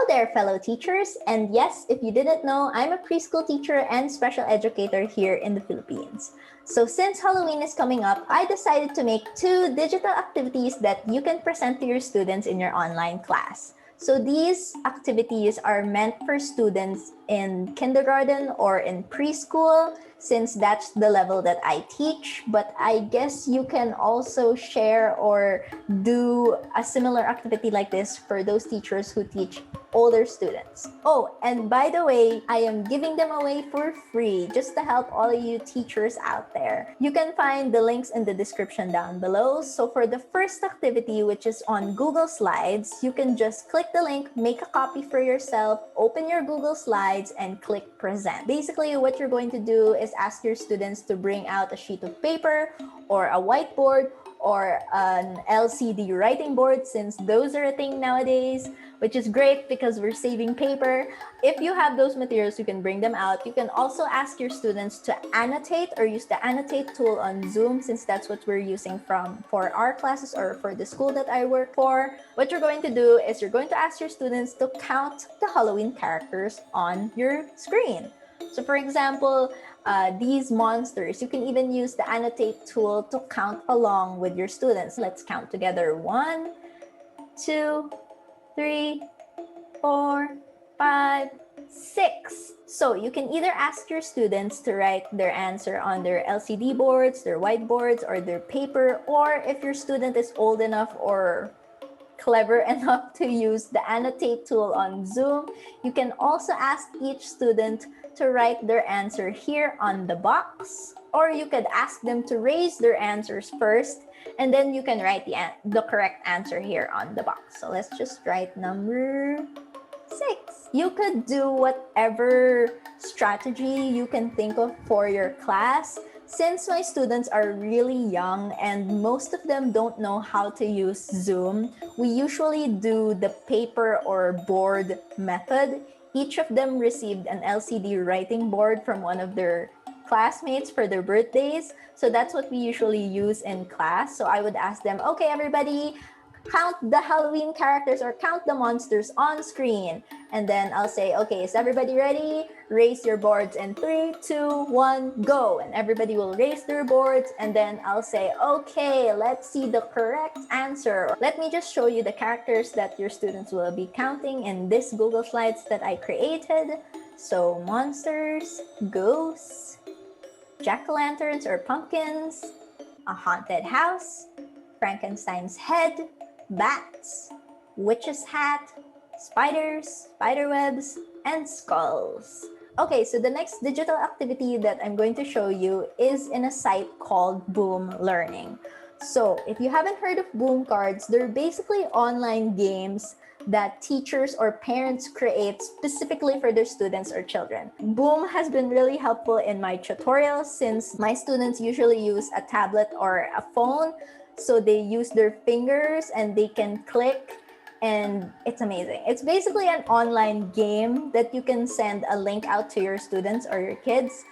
there, fellow teachers. And yes, if you didn't know, I'm a preschool teacher and special educator here in the Philippines. So since Halloween is coming up, I decided to make 2 digital activities that you can present to your students in your online class. So these activities are meant for students in kindergarten or in preschool, since that's the level that I teach. But I guess you can also share or do a similar activity like this for those teachers who teach older students. Oh, and by the way, I am giving them away for free just to help all of you teachers out there. You can find the links in the description down below. So for the first activity, which is on Google Slides, you can just click the link, make a copy for yourself, open your Google Slides, and click present. Basically, what you're going to do is ask your students to bring out a sheet of paper or a whiteboard or an LCD writing board, since those are a thing nowadays, which is great because we're saving paper. If you have those materials, you can bring them out. You can also ask your students to annotate or use the annotate tool on Zoom, since that's what we're using for our classes or for the school that I work for. What you're going to do is you're going to ask your students to count the Halloween characters on your screen. So for example, these monsters, you can even use the annotate tool to count along with your students. Let's count together. 1, 2, 3, 4, 5, 6. So you can either ask your students to write their answer on their LCD boards, their whiteboards, or their paper, or if your student is old enough or clever enough to use the annotate tool on Zoom, you can also ask each student to write their answer here on the box, or you could ask them to raise their answers first, and then you can write the correct answer here on the box. So let's just write number 6. You could do whatever strategy you can think of for your class. Since my students are really young and most of them don't know how to use Zoom, we usually do the paper or board method. Each of them received an LCD writing board from one of their classmates for their birthdays. So that's what we usually use in class. So I would ask them, okay, everybody, count the Halloween characters or count the monsters on screen. And then I'll say, okay, is everybody ready? Raise your boards in 3, 2, 1, go. And everybody will raise their boards. And then I'll say, okay, let's see the correct answer. Let me just show you the characters that your students will be counting in this Google Slides that I created. So monsters, ghosts, jack-o'-lanterns or pumpkins, a haunted house, Frankenstein's head, bats, witch's hat, spiders, spiderwebs, and skulls. Okay, so the next digital activity that I'm going to show you is in a site called Boom Learning. So if you haven't heard of Boom cards, they're basically online games that teachers or parents create specifically for their students or children. Boom has been really helpful in my tutorials, since my students usually use a tablet or a phone. So they use their fingers and they can click, and it's amazing. It's basically an online game that you can send a link out to your students or your kids.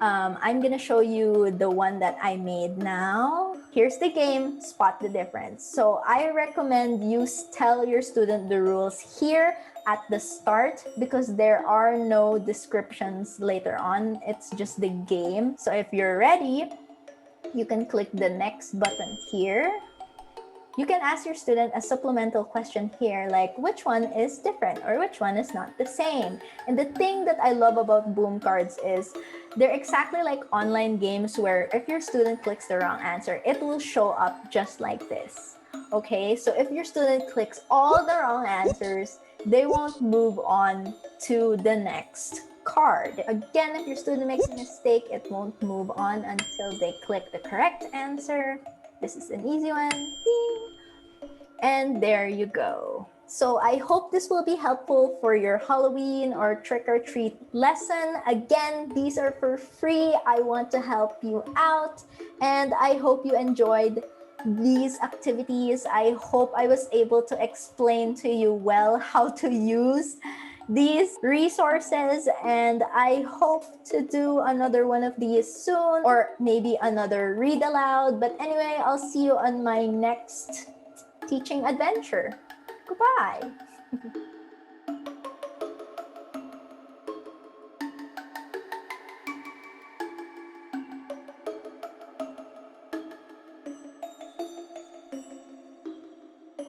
I'm gonna show you the one that I made now. Here's the game, spot the difference. So I recommend you tell your student the rules here at the start, because there are no descriptions later on. It's just the game. So if you're ready, you can click the next button here. You can ask your student a supplemental question here, like which one is different or which one is not the same. And the thing that I love about Boom cards is they're exactly like online games where if your student clicks the wrong answer, it will show up just like this. Okay, so if your student clicks all the wrong answers, they won't move on to the next card. Again, if your student makes a mistake, it won't move on until they click the correct answer. This is an easy one. Ding. And there you go. So I hope this will be helpful for your Halloween or trick-or-treat lesson. Again, these are for free. I want to help you out, and I hope you enjoyed these activities. I hope I was able to explain to you well how to use these resources, and I hope to do another one of these soon, or maybe another read aloud. But anyway, I'll see you on my next teaching adventure. Goodbye.